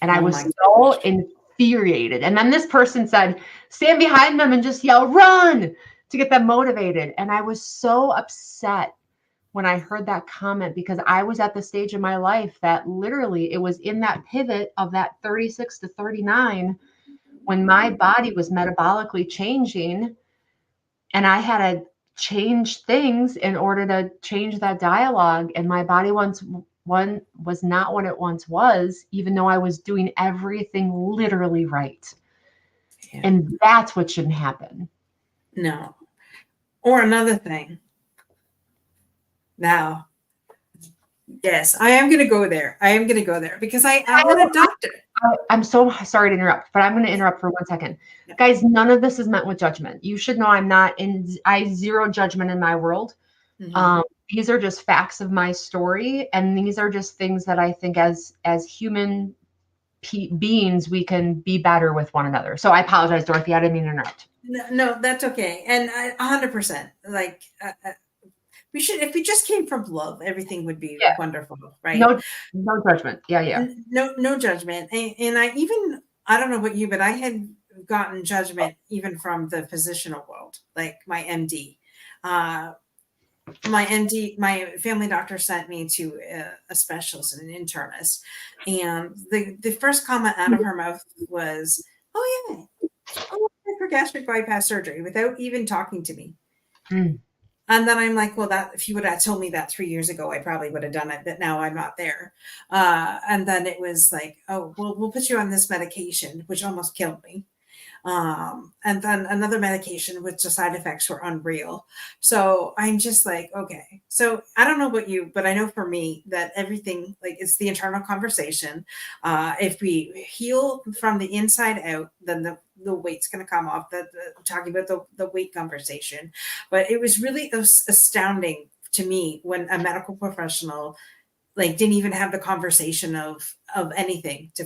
And I was so infuriated. And then this person said, stand behind them and just yell, run, to get them motivated. And I was so upset when I heard that comment, because I was at the stage in my life that literally it was in that pivot of that 36 to 39 when my body was metabolically changing, and I had to change things in order to change that dialogue. And my body was not what it once was, even though I was doing everything literally right. Yeah. And that's what shouldn't happen. No. Or another thing. Now, yes, I am going to go there. I am going to go there because I'm a doctor. I'm so sorry to interrupt, but I'm going to interrupt for 1 second. Yeah. Guys, none of this is meant with judgment. You should know I zero judgment in my world. Mm-hmm. These are just facts of my story. And these are just things that I think as human beings, we can be better with one another. So I apologize, Dorothy. I didn't mean to interrupt. No, that's okay. And 100%, like, we should, if we just came from love, everything would be Yeah. wonderful, right? No judgment. Yeah. No judgment. And I don't know about you, but I had gotten judgment even from the physicianal world, like my MD. My family doctor sent me to a specialist and an internist, and the first comment out of her mouth was, "Oh yeah, oh, for gastric bypass surgery," without even talking to me. Mm. And then I'm like, well, that if you would have told me that 3 years ago, I probably would have done it, but now I'm not there. And then it was like, oh, well, we'll put you on this medication, which almost killed me. And then another medication which the side effects were unreal. So I'm just like, okay. So I don't know about you, but I know for me that everything, like, it's the internal conversation. If we heal from the inside out, then the weight's going to come off. Talking about the weight conversation, but it was really astounding to me when a medical professional like didn't even have the conversation of anything to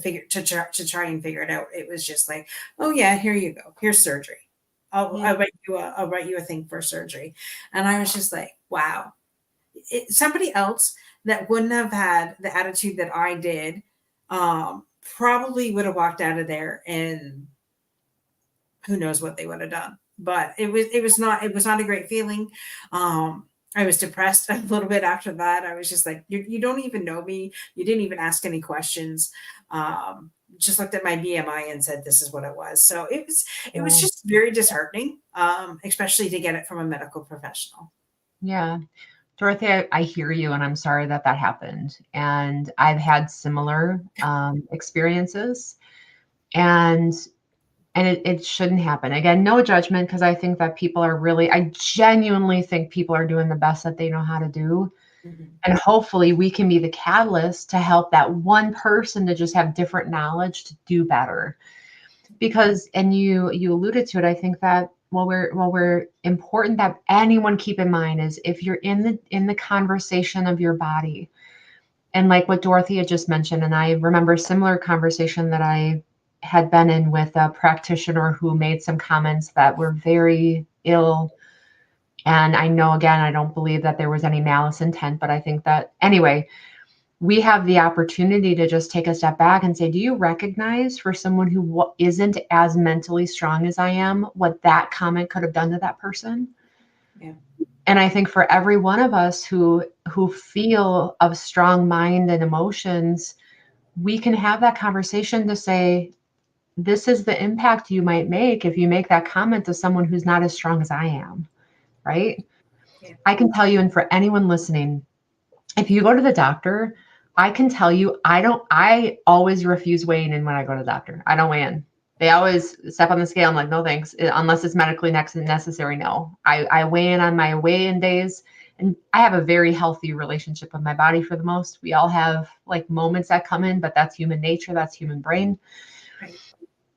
try and figure it out. It was just like, oh yeah, here you go, here's surgery. I'll write you a thing for surgery. And I was just like, wow. Somebody else that wouldn't have had the attitude that I did probably would have walked out of there and who knows what they would have done. But it was not a great feeling. I was depressed a little bit after that. I was just like, you don't even know me. You didn't even ask any questions. Just looked at my BMI and said this is what it was. So it was just very disheartening, especially to get it from a medical professional. Yeah. Dorothy, I hear you, and I'm sorry that happened. And I've had similar experiences, and it shouldn't happen. Again, no judgment, because I think that I genuinely think people are doing the best that they know how to do. Mm-hmm. And hopefully we can be the catalyst to help that one person to just have different knowledge to do better. Because, and you alluded to it, I think that we're important that anyone keep in mind is if you're in the conversation of your body, and like what Dorothy had just mentioned, and I remember a similar conversation that I had been in with a practitioner who made some comments that were very ill. And I know, again, I don't believe that there was any malice intent, but I think that anyway, we have the opportunity to just take a step back and say, do you recognize for someone who isn't as mentally strong as I am, what that comment could have done to that person? Yeah. And I think for every one of us who feel of strong mind and emotions, we can have that conversation to say, this is the impact you might make if you make that comment to someone who's not as strong as I am, right? Yeah. I can tell you, and for anyone listening, if you go to the doctor, I can tell you, I always refuse weighing in when I go to the doctor. I don't weigh in. They always step on the scale. I'm like, no, thanks. Unless it's medically necessary. No, I weigh in on my weigh-in days, and I have a very healthy relationship with my body for the most. We all have like moments that come in, but that's human nature. That's human brain. Right.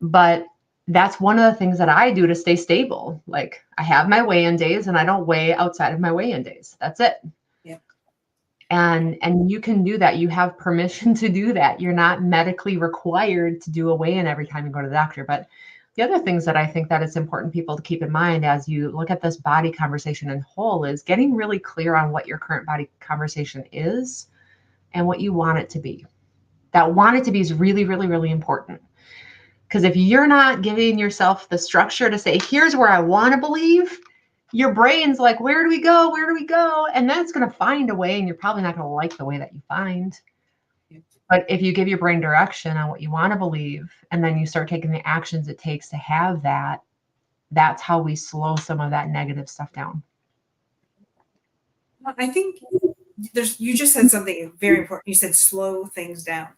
But that's one of the things that I do to stay stable. Like I have my weigh-in days and I don't weigh outside of my weigh-in days. That's it. Yeah. And you can do that. You have permission to do that. You're not medically required to do a weigh-in every time you go to the doctor. But the other things that I think that it's important people to keep in mind as you look at this body conversation in whole is getting really clear on what your current body conversation is and what you want it to be. That want it to be is really, really, really important. Because if you're not giving yourself the structure to say, here's where I want to believe, your brain's like, where do we go? Where do we go? And then it's going to find a way, and you're probably not going to like the way that you find. But if you give your brain direction on what you want to believe, and then you start taking the actions it takes to have that, that's how we slow some of that negative stuff down. Well, I think you just said something very important. You said slow things down.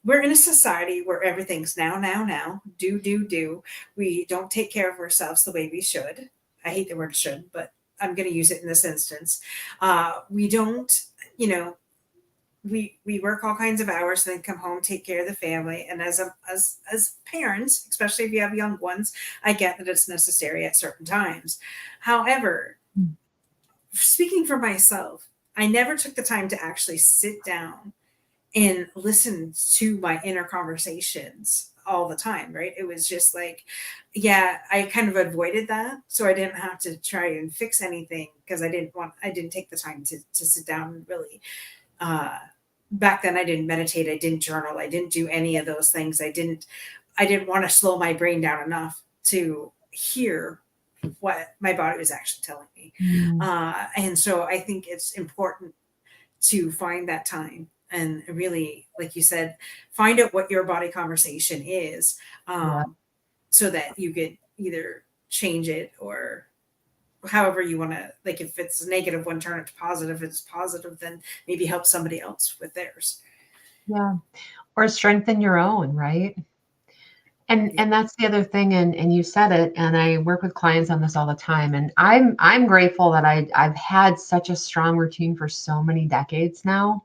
We're in a society where everything's now, do. We don't take care of ourselves the way we should. I hate the word should, but I'm going to use it in this instance. We don't, you know, we work all kinds of hours, then come home, take care of the family. And as parents, especially if you have young ones, I get that it's necessary at certain times. However, speaking for myself, I never took the time to actually sit down and listen to my inner conversations all the time, right? It was just like, yeah, I kind of avoided that. So I didn't have to try and fix anything because I didn't take the time to sit down and really, uh, back then I didn't meditate. I didn't journal. I didn't do any of those things. I didn't want to slow my brain down enough to hear what my body was actually telling me. Mm, And so I think it's important to find that time and really, like you said, find out what your body conversation is, yeah. so that you could either change it or however you want to, like if it's a negative one, turn it to positive. If it's positive, then maybe help somebody else with theirs. Yeah. Or strengthen your own, right? And Yeah. and that's the other thing, and you said it, and I work with clients on this all the time. And I'm grateful that I've had such a strong routine for so many decades now.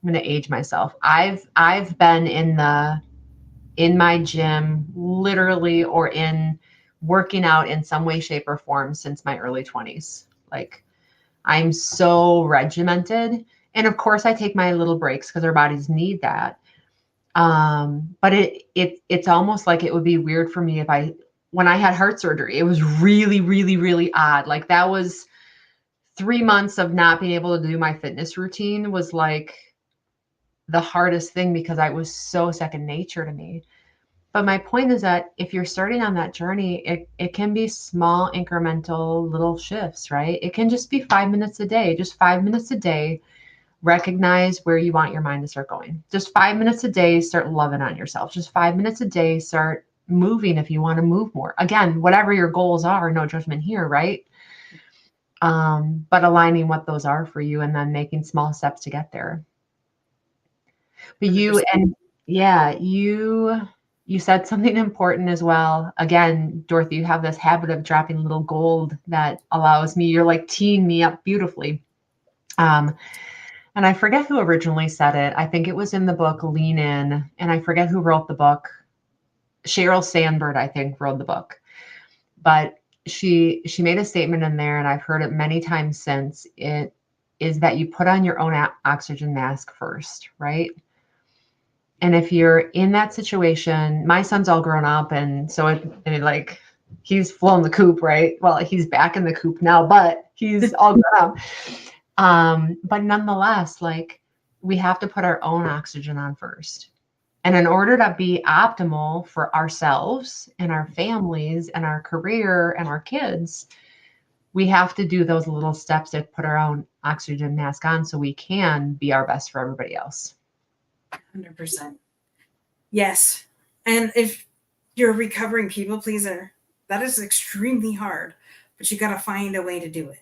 I'm gonna age myself. I've been in my gym literally, or in working out in some way, shape, or form since my early 20s. Like, I'm so regimented. And of course I take my little breaks because our bodies need that. But it's almost like it would be weird for me if when I had heart surgery, it was really, really, really odd. Like, that was 3 months of not being able to do my fitness routine was like the hardest thing because I was so second nature to me. But my point is that if you're starting on that journey, it can be small, incremental little shifts, right? It can just be 5 minutes a day, just 5 minutes a day. Recognize where you want your mind to start going. Just 5 minutes a day, start loving on yourself. Just 5 minutes a day, start moving if you want to move more. Again, whatever your goals are, no judgment here, right? But aligning what those are for you and then making small steps to get there. But you 100%. and yeah, you said something important as well. Again, Dorothy, you have this habit of dropping little gold that allows me, you're like teeing me up beautifully. Um, and I forget who originally said it. I think it was in the book Lean In, and I forget who wrote the book. Sheryl Sandberg, I think, wrote the book. But she made a statement in there, and I've heard it many times since. It is that you put on your own oxygen mask first, right? And if you're in that situation, my son's all grown up, and so like he's flown the coop, right? Well, he's back in the coop now, but he's all grown up. But nonetheless, like, we have to put our own oxygen on first. And in order to be optimal for ourselves and our families and our career and our kids, we have to do those little steps to put our own oxygen mask on so we can be our best for everybody else. 100%. Yes. And if you're a recovering people pleaser, that is extremely hard, but you got to find a way to do it.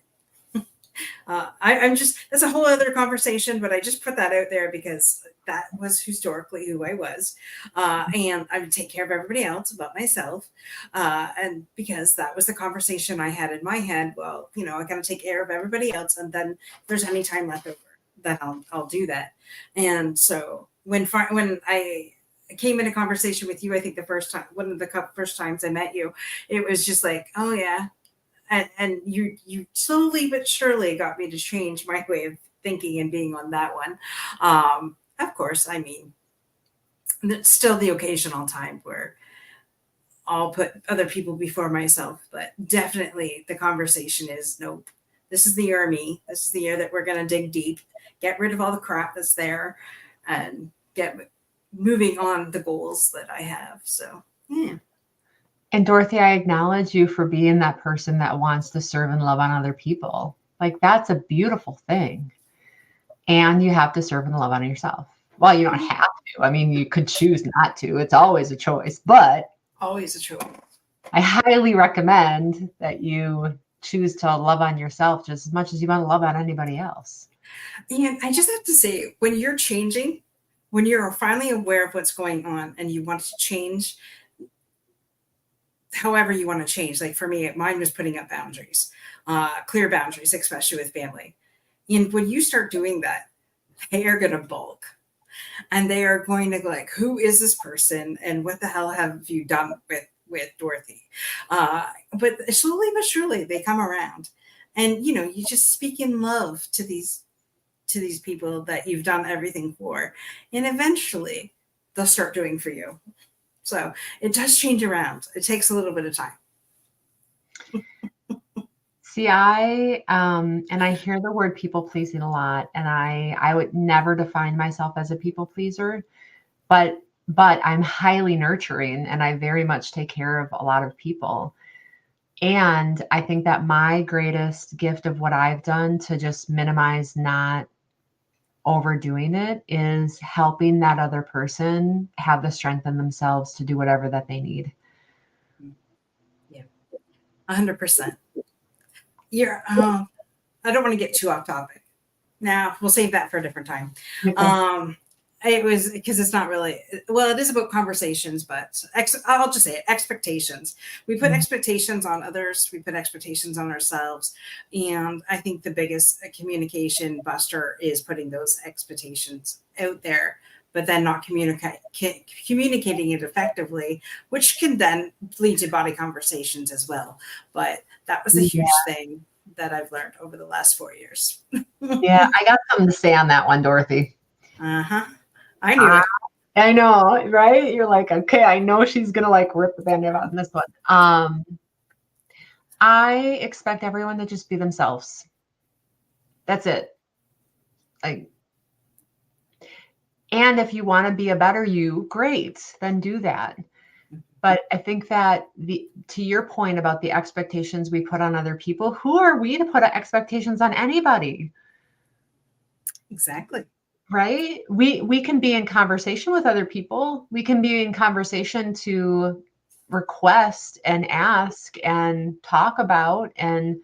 I'm just, that's a whole other conversation, but I just put that out there because that was historically who I was. And I would take care of everybody else but myself. And because that was the conversation I had in my head, well, I got to take care of everybody else. And then if there's any time left over, then I'll do that. And so when I came into conversation with you, I think the first time, one of the first times I met you, it was just like, oh yeah, and you slowly but surely got me to change my way of thinking and being on that one. Of course, I mean, it's still the occasional time where I'll put other people before myself, but definitely the conversation is nope. This is the year of me. This is the year that we're going to dig deep, get rid of all the crap that's there, and get moving on the goals that I have. So, yeah. And Dorothy, I acknowledge you for being that person that wants to serve and love on other people. Like, that's a beautiful thing. And you have to serve and love on yourself. Well, you don't have to. I mean, you could choose not to. It's always a choice. But Always a choice. I highly recommend that you choose to love on yourself just as much as you want to love on anybody else. And I just have to say, when you're changing, when you're finally aware of what's going on and you want to change, however you want to change. Like for me, mine was putting up boundaries, clear boundaries, especially with family. And when you start doing that, they are going to bulk and they are going to go like, who is this person? And what the hell have you done with Dorothy? But slowly but surely they come around and, you know, you just speak in love to these people that you've done everything for. And eventually they'll start doing for you. So it does change around. It takes a little bit of time. See, and I hear the word people pleasing a lot, and I would never define myself as a people pleaser, but I'm highly nurturing and I very much take care of a lot of people. And I think that my greatest gift of what I've done to just minimize not overdoing it is helping that other person have the strength in themselves to do whatever that they need. Yeah, 100%. You're, I don't want to get too off topic. Now we'll save that for a different time. Okay. It was because it's not really, well, it is about conversations, but I'll just say it, expectations. We put expectations on others. We put expectations on ourselves. And I think the biggest communication buster is putting those expectations out there, but then not communicating it effectively, which can then lead to body conversations as well. But that was a huge thing that I've learned over the last 4 years. Yeah, I got something to say on that one, Dorothy. Uh-huh. I knew it. I know, right? You're like, okay, I know she's gonna like rip the band-aid on this one. I expect everyone to just be themselves. That's it. Like, and if you want to be a better you, great, then do that. But I think that to your point about the expectations we put on other people, who are we to put expectations on anybody? Exactly. Right? We can be in conversation with other people. We can be in conversation to request and ask and talk about and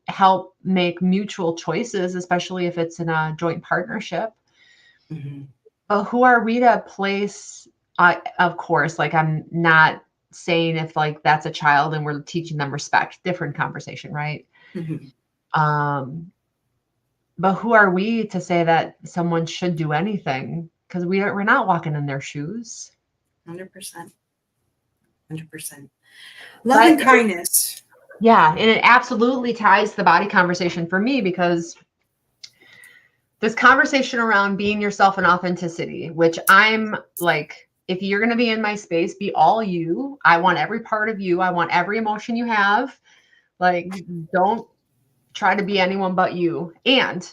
help make mutual choices, especially if it's in a joint partnership. Mm-hmm. But who are we to place, of course, like I'm not saying if like that's a child and we're teaching them respect, different conversation, right? Mm-hmm. But who are we to say that someone should do anything? Because we're not walking in their shoes. 100%. 100%. Love and kindness. Yeah, and it absolutely ties the body conversation for me because this conversation around being yourself and authenticity, which I'm like, if you're going to be in my space, be all you. I want every part of you. I want every emotion you have. Like, don't try to be anyone but you. And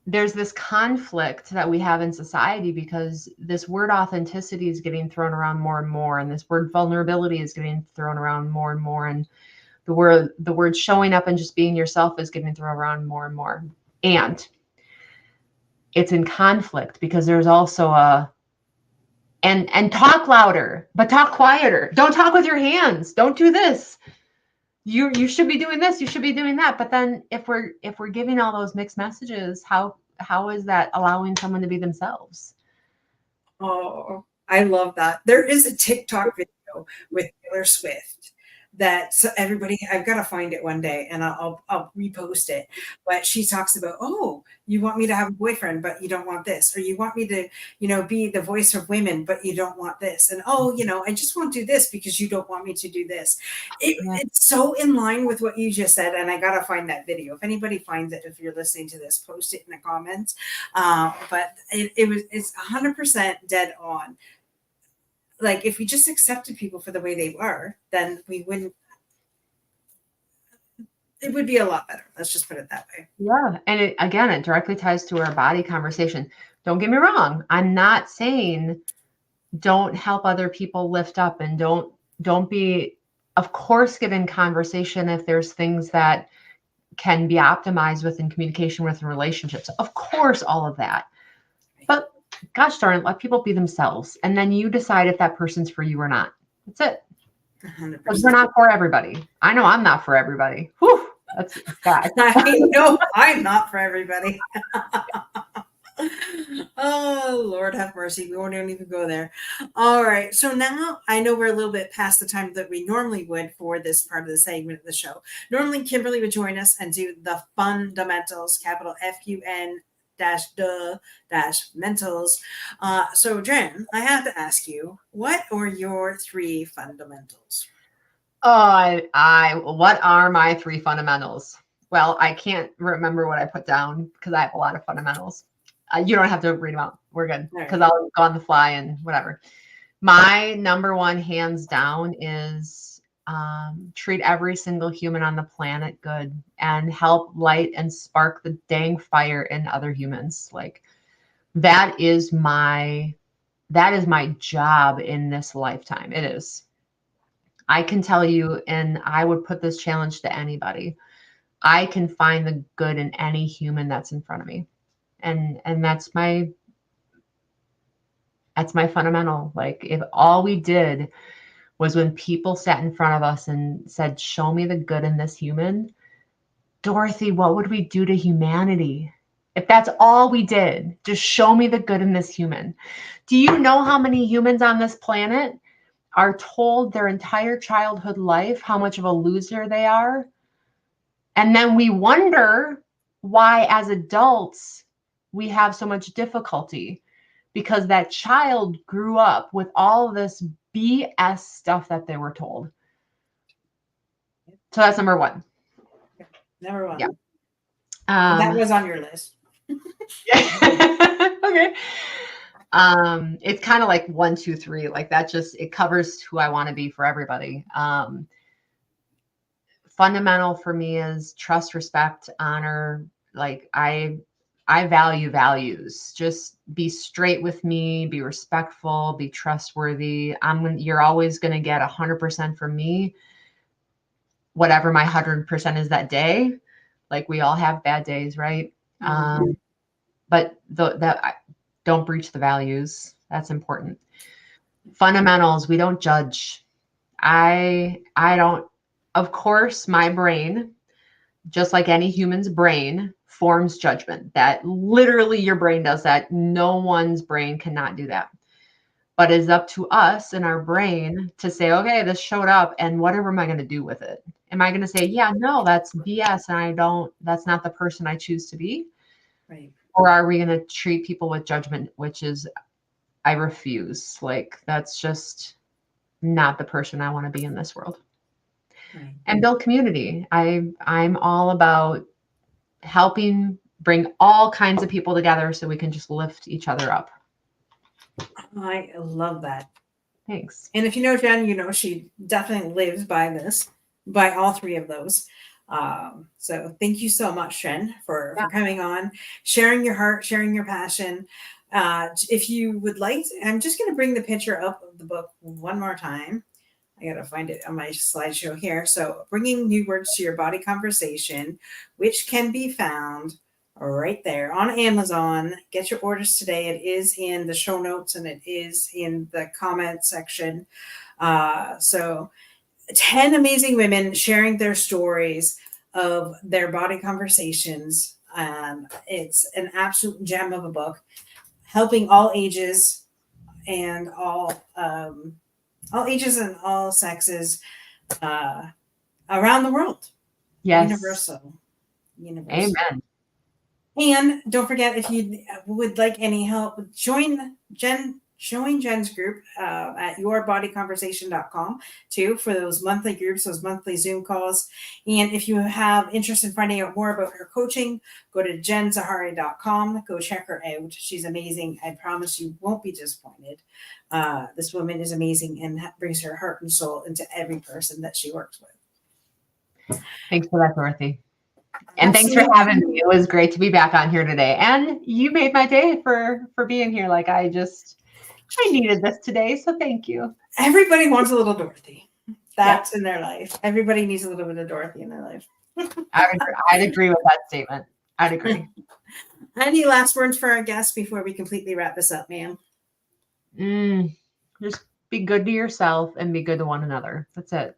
there's this conflict that we have in society because this word authenticity is getting thrown around more and more, and this word vulnerability is getting thrown around more and more, and the word showing up and just being yourself is getting thrown around more and more. And it's in conflict because there's also and talk louder, but talk quieter. Don't talk with your hands. Don't do this. You should be doing this. You should be doing that. But then if we're giving all those mixed messages, how is that allowing someone to be themselves? Oh, I love that. There is a TikTok video with Taylor Swift that everybody, I've got to find it one day and I'll repost it. But she talks about, oh, you want me to have a boyfriend, but you don't want this, or you want me to, be the voice of women, but you don't want this, and oh, I just won't do this because you don't want me to do this. It's so in line with what you just said, and I got to find that video. If anybody finds it, if you're listening to this, post it in the comments. But it's 100% dead on. Like if we just accepted people for the way they were, then it would be a lot better. Let's just put it that way. Yeah. And it directly ties to our body conversation. Don't get me wrong. I'm not saying don't help other people lift up and don't be, of course, get in conversation if there's things that can be optimized within communication within relationships. Of course, all of that. But gosh darn it, let people be themselves. And then you decide if that person's for you or not. That's it. 100%. Because we're not for everybody. I know I'm not for everybody. Whew, that's bad. I know I'm not for everybody. Oh, Lord have mercy. We won't even go there. All right. So now I know we're a little bit past the time that we normally would for this part of the segment of the show. Normally, Kimberly would join us and do the fundamentals, capital FUN dash the dash mentals. So, Jen, I have to ask you, what are your 3 fundamentals? Oh, what are my 3 fundamentals? Well, I can't remember what I put down because I have a lot of fundamentals. You don't have to read them out. We're good because I'll go on the fly and whatever. My number 1, hands down, is treat every single human on the planet good and help light and spark the dang fire in other humans. Like that is my job in this lifetime. It is. I can tell you, and I would put this challenge to anybody. I can find the good in any human that's in front of me. And that's my fundamental. Like if all we did was when people sat in front of us and said, show me the good in this human, Dorothy, what would we do to humanity? If that's all we did, just show me the good in this human. Do you know how many humans on this planet are told their entire childhood life how much of a loser they are? And then we wonder why, as adults, we have so much difficulty because that child grew up with all this BS stuff that they were told. So that's number 1. Number 1. Yeah. That was on your list. Okay. It's kind of like 1, 2, 3. Like that it covers who I want to be for everybody. Fundamental for me is trust, respect, honor. Like I value values. Just be straight with me, be respectful, be trustworthy. You're always going to get 100% from me. Whatever my 100% is that day. Like we all have bad days, right? Mm-hmm. But don't breach the values. That's important. Fundamentals. We don't judge. I don't. Of course, my brain, just like any human's brain, forms judgment. That literally your brain does that. No one's brain cannot do that. But it's up to us in our brain to say, okay, this showed up and whatever am I going to do with it? Am I going to say, yeah, no, that's BS and that's not the person I choose to be? Right. Or are we going to treat people with judgment, which is, I refuse. Like, that's just not the person I want to be in this world. Right. And build community. I'm all about helping bring all kinds of people together so we can just lift each other up. I love that. Thanks. And if you know Jen, you know she definitely lives by all 3 of those. So thank you so much, Jen, for coming on, sharing your heart, sharing your passion. If you would like, I'm just going to bring the picture up of the book one more time. I got to find it on my slideshow here. So bringing new words to your body conversation, which can be found right there on Amazon. Get your orders today. It is in the show notes and it is in the comment section. So 10 amazing women sharing their stories of their body conversations. It's an absolute gem of a book, helping all ages and all ages and all sexes around the world. Yes. Universal. Amen. And don't forget, if you would like any help, join Jen's group at yourbodyconversation.com too for those monthly groups, those monthly Zoom calls. And if you have interest in finding out more about her coaching, go to jenzahari.com. Go check her out. She's amazing. I promise you won't be disappointed. This woman is amazing and brings her heart and soul into every person that she works with. Thanks for that, Dorothy. And thanks for having me. It was great to be back on here today. And you made my day for being here. Like I needed this today. So thank you. Everybody wants a little Dorothy. That's in their life. Everybody needs a little bit of Dorothy in their life. I'd agree with that statement. I'd agree. Any last words for our guests before we completely wrap this up, ma'am? Just be good to yourself and be good to one another. That's it.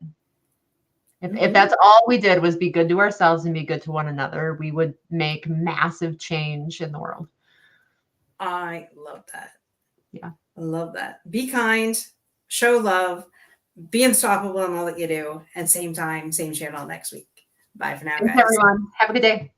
If that's all we did was be good to ourselves and be good to one another, we would make massive change in the world. I love that. Yeah. I love that. Be kind, show love, be unstoppable in all that you do, and same time, same channel next week. Bye for now, Thanks, guys. everyone. Have a good day.